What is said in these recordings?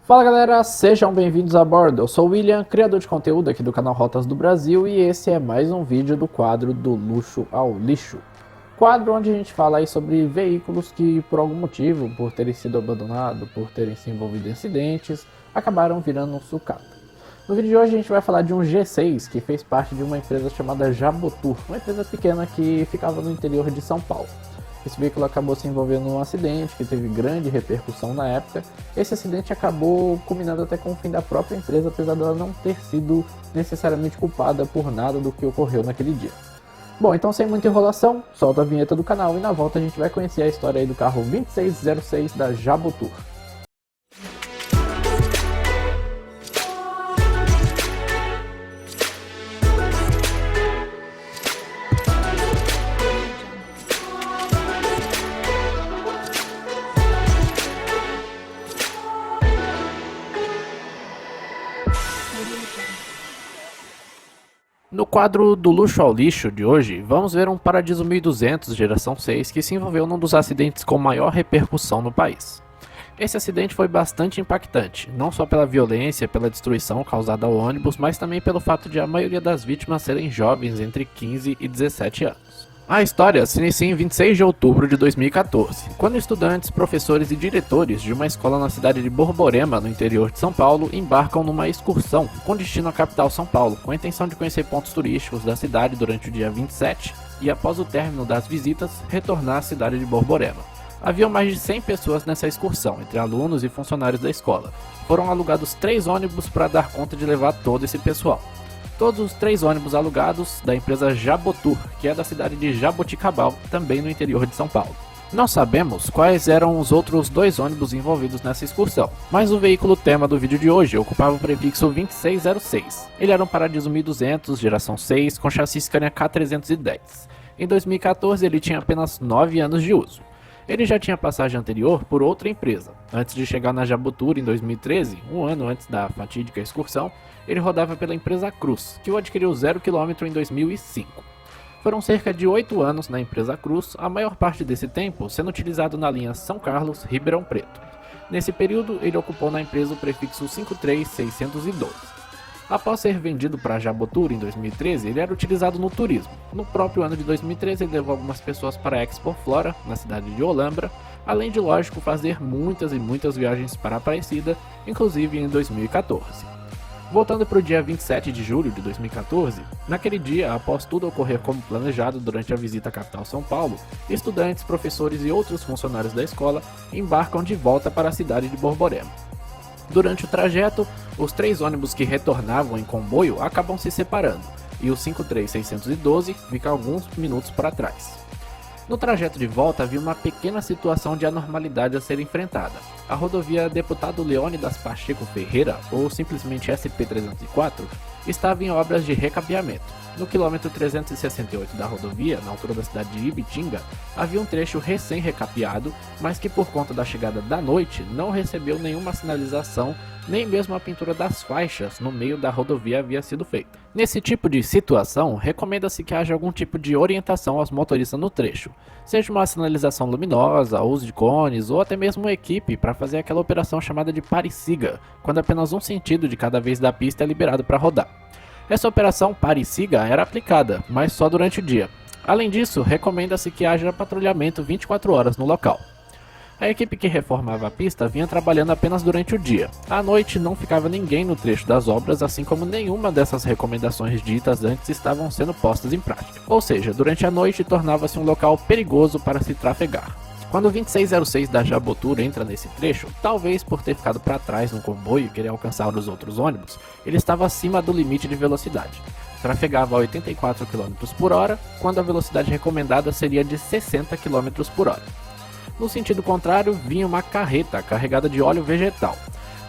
Fala galera, sejam bem-vindos a bordo. Eu sou o William, criador de conteúdo aqui do canal Rotas do Brasil, e esse é mais um vídeo do quadro Do Luxo ao Lixo. Quadro onde a gente fala aí sobre veículos que por algum motivo, por terem sido abandonados, por terem se envolvido em acidentes, acabaram virando um sucata. No vídeo de hoje a gente vai falar de um G6 que fez parte de uma empresa chamada Jabotur, uma empresa pequena que ficava no interior de São Paulo. Esse veículo acabou se envolvendo num acidente que teve grande repercussão na época. Esse acidente acabou culminando até com o fim da própria empresa, apesar dela não ter sido necessariamente culpada por nada do que ocorreu naquele dia. Bom, então sem muita enrolação, solta a vinheta do canal e na volta a gente vai conhecer a história aí do carro 2606 da Jabotur. No quadro do luxo ao lixo de hoje, vamos ver um Paradiso 1200 geração 6 que se envolveu num dos acidentes com maior repercussão no país. Esse acidente foi bastante impactante, não só pela violência e pela destruição causada ao ônibus, mas também pelo fato de a maioria das vítimas serem jovens entre 15 e 17 anos. A história se inicia em 26 de outubro de 2014, quando estudantes, professores e diretores de uma escola na cidade de Borborema, no interior de São Paulo, embarcam numa excursão com destino à capital São Paulo, com a intenção de conhecer pontos turísticos da cidade durante o dia 27 e, após o término das visitas, retornar à cidade de Borborema. Haviam mais de 100 pessoas nessa excursão, entre alunos e funcionários da escola. Foram alugados 3 ônibus para dar conta de levar todo esse pessoal. Todos os 3 ônibus alugados da empresa Jabotur, que é da cidade de Jaboticabal, também no interior de São Paulo. Não sabemos quais eram os outros 2 ônibus envolvidos nessa excursão, mas o veículo tema do vídeo de hoje ocupava o prefixo 2606. Ele era um Paradiso 1200, geração 6, com chassi Scania K310. Em 2014 ele tinha apenas 9 anos de uso. Ele já tinha passagem anterior por outra empresa. Antes de chegar na Jabotur em 2013, um ano antes da fatídica excursão, ele rodava pela empresa Cruz, que o adquiriu 0 km em 2005. Foram cerca de 8 anos na empresa Cruz, a maior parte desse tempo sendo utilizado na linha São Carlos-Ribeirão Preto. Nesse período, ele ocupou na empresa o prefixo 53612. Após ser vendido para a Jabotur em 2013, ele era utilizado no turismo. No próprio ano de 2013, ele levou algumas pessoas para a Expo Flora, na cidade de Olambra, além de, lógico, fazer muitas e muitas viagens para a Aparecida, inclusive em 2014. Voltando para o dia 27 de julho de 2014, naquele dia, após tudo ocorrer como planejado durante a visita à capital São Paulo, estudantes, professores e outros funcionários da escola embarcam de volta para a cidade de Borborema. Durante o trajeto, os 3 ônibus que retornavam em comboio acabam se separando, e o 53612 fica alguns minutos para trás. No trajeto de volta havia uma pequena situação de anormalidade a ser enfrentada. A rodovia Deputado Leônidas Pacheco Ferreira, ou simplesmente SP-304, estava em obras de recapeamento. No quilômetro 368 da rodovia, na altura da cidade de Ibitinga, havia um trecho recém-recapeado, mas que por conta da chegada da noite não recebeu nenhuma sinalização, nem mesmo a pintura das faixas no meio da rodovia havia sido feita. Nesse tipo de situação, recomenda-se que haja algum tipo de orientação aos motoristas no trecho, seja uma sinalização luminosa, uso de cones ou até mesmo uma equipe para fazer aquela operação chamada de pare-siga, quando apenas um sentido de cada vez da pista é liberado para rodar. Essa operação pare-siga era aplicada, mas só durante o dia. Além disso, recomenda-se que haja patrulhamento 24 horas no local. A equipe que reformava a pista vinha trabalhando apenas durante o dia. À noite não ficava ninguém no trecho das obras, assim como nenhuma dessas recomendações ditas antes estavam sendo postas em prática. Ou seja, durante a noite tornava-se um local perigoso para se trafegar. Quando o 2606 da Jabotur entra nesse trecho, talvez por ter ficado para trás no comboio e querer alcançar os outros ônibus, ele estava acima do limite de velocidade. Trafegava a 84 km por hora, quando a velocidade recomendada seria de 60 km por hora. No sentido contrário, vinha uma carreta carregada de óleo vegetal.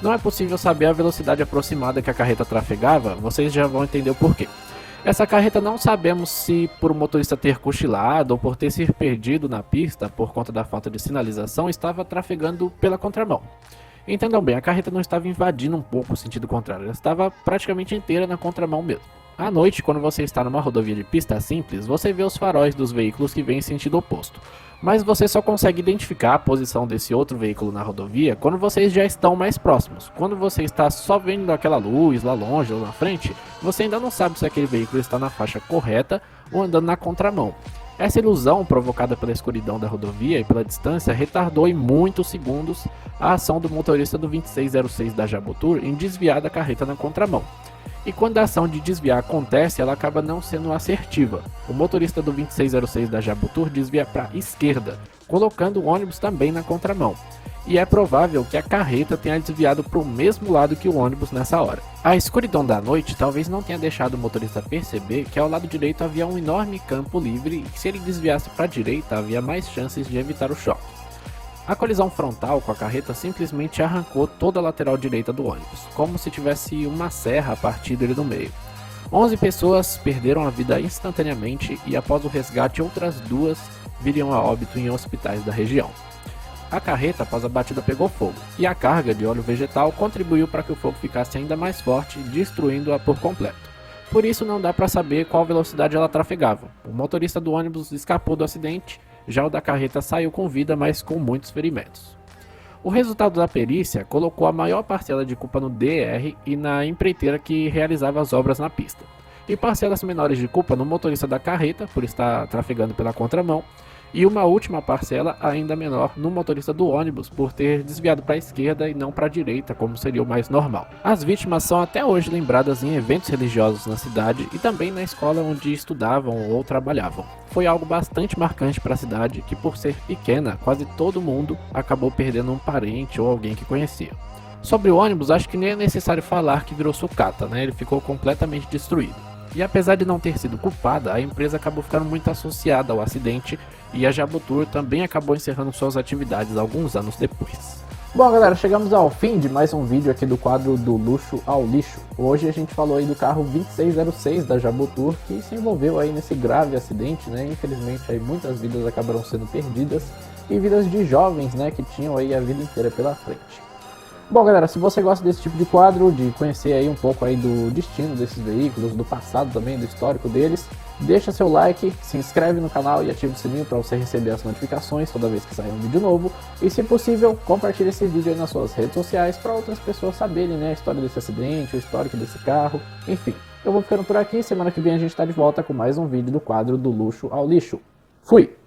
Não é possível saber a velocidade aproximada que a carreta trafegava, vocês já vão entender o porquê. Essa carreta não sabemos se por o motorista ter cochilado ou por ter se perdido na pista por conta da falta de sinalização estava trafegando pela contramão. Entendam bem, a carreta não estava invadindo um pouco o sentido contrário, ela estava praticamente inteira na contramão mesmo. À noite, quando você está numa rodovia de pista simples, você vê os faróis dos veículos que vêm em sentido oposto. Mas você só consegue identificar a posição desse outro veículo na rodovia quando vocês já estão mais próximos. Quando você está só vendo aquela luz lá longe ou na frente, você ainda não sabe se aquele veículo está na faixa correta ou andando na contramão. Essa ilusão provocada pela escuridão da rodovia e pela distância retardou em muitos segundos a ação do motorista do 2606 da Jabotur em desviar da carreta na contramão. E quando a ação de desviar acontece, ela acaba não sendo assertiva. O motorista do 2606 da Jabotur desvia para a esquerda, colocando o ônibus também na contramão. E é provável que a carreta tenha desviado para o mesmo lado que o ônibus nessa hora. A escuridão da noite talvez não tenha deixado o motorista perceber que ao lado direito havia um enorme campo livre e que se ele desviasse para a direita havia mais chances de evitar o choque. A colisão frontal com a carreta simplesmente arrancou toda a lateral direita do ônibus, como se tivesse uma serra a partir dele no meio. 11 pessoas perderam a vida instantaneamente e após o resgate outras 2 viriam a óbito em hospitais da região. A carreta após a batida pegou fogo, e a carga de óleo vegetal contribuiu para que o fogo ficasse ainda mais forte, destruindo-a por completo. Por isso não dá para saber qual velocidade ela trafegava. O motorista do ônibus escapou do acidente, já o da carreta saiu com vida, mas com muitos ferimentos. O resultado da perícia colocou a maior parcela de culpa no DR e na empreiteira que realizava as obras na pista, e parcelas menores de culpa no motorista da carreta, por estar trafegando pela contramão, e uma última parcela ainda menor no motorista do ônibus por ter desviado para a esquerda e não para a direita, como seria o mais normal. As vítimas são até hoje lembradas em eventos religiosos na cidade e também na escola onde estudavam ou trabalhavam. Foi algo bastante marcante para a cidade que, por ser pequena, quase todo mundo acabou perdendo um parente ou alguém que conhecia. Sobre o ônibus, acho que nem é necessário falar que virou sucata, né? Ele ficou completamente destruído. E apesar de não ter sido culpada, a empresa acabou ficando muito associada ao acidente e a Jabotur também acabou encerrando suas atividades alguns anos depois. Bom galera, chegamos ao fim de mais um vídeo aqui do quadro do luxo ao lixo. Hoje a gente falou aí do carro 2606 da Jabotur que se envolveu aí nesse grave acidente, né? Infelizmente aí muitas vidas acabaram sendo perdidas e vidas de jovens, né, que tinham aí a vida inteira pela frente. Bom galera, se você gosta desse tipo de quadro, de conhecer aí um pouco aí do destino desses veículos, do passado também, do histórico deles, deixa seu like, se inscreve no canal e ativa o sininho para você receber as notificações toda vez que sair um vídeo novo. E se possível, compartilhe esse vídeo aí nas suas redes sociais para outras pessoas saberem, né, a história desse acidente, o histórico desse carro, enfim. Eu vou ficando por aqui, semana que vem a gente está de volta com mais um vídeo do quadro do luxo ao lixo. Fui!